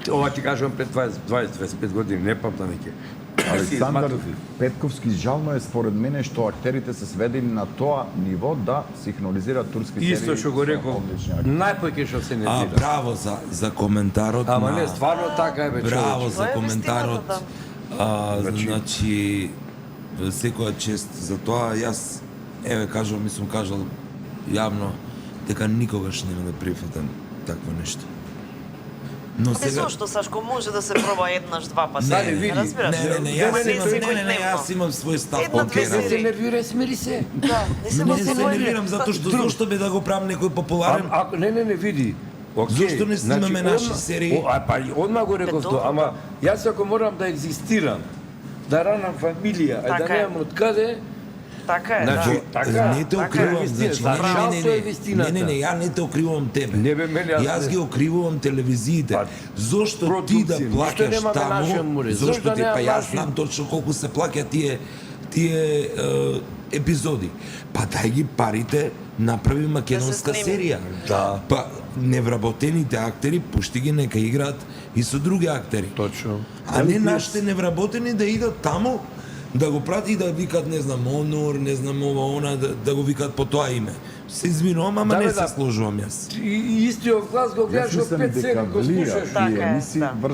Ова ти кажам пред 20-25 години, не памтам веќе. Александар Петковски жално е според мене што актерите се сведени на тоа ниво да синхронизираат турски серии. Исто што го реков, најпоќе што се не А, гледа. браво за коментарот. Ама не, стварно така е бе, Браво човече. за коментарот. Значи, секоја чест за тоа. Јас, еве, кажувам, ми сум кажал јавно, дека никогаш нема да прифатам такво нешто. Но Зошто, Сашко, може да се проба еднаш, два пати. Дали, види. Разбираш? Јас имам свој став. Една-две Не се серии. нервирај, смири се. Да, не се Не се мотивира. нервирам затоа што зошто бе да го правам некој популарен. Не, види. Океј, Зошто не снимаме наши одма- серии? Па одма го реков тоа, ама јас ако морам да екзистирам, да ранам фамилија, а да Така е. немам од каде, Така е, значи, да. така, Не те така е окривам, вистина, значи, за жалство е вистината. не, ја не те окривам тебе. Не бе, мене, Јас ги окривувам телевизиите. Па, Зошто ти да продукција, ништо плаќаш нема на нашиот таму? море. Зошто Зошто ти? нема Па јас наши? знам точно колку се плаќа тие епизоди. Па дај ги парите, направи македонска сними. серија. Да. Па невработените актери пушти ги нека играат и со други актери. Точно. А не нашите невработени да идат таму, да го прати и да викат, не знам, онор, не знам, ова, она, да го викат по тоа име. Се извинувам, ама Да, не бе, се да. служувам јас. И истиот глас го Јас гледаш од мислам 5 дека секунди, го влија слушаш. Така тие е, емисии да.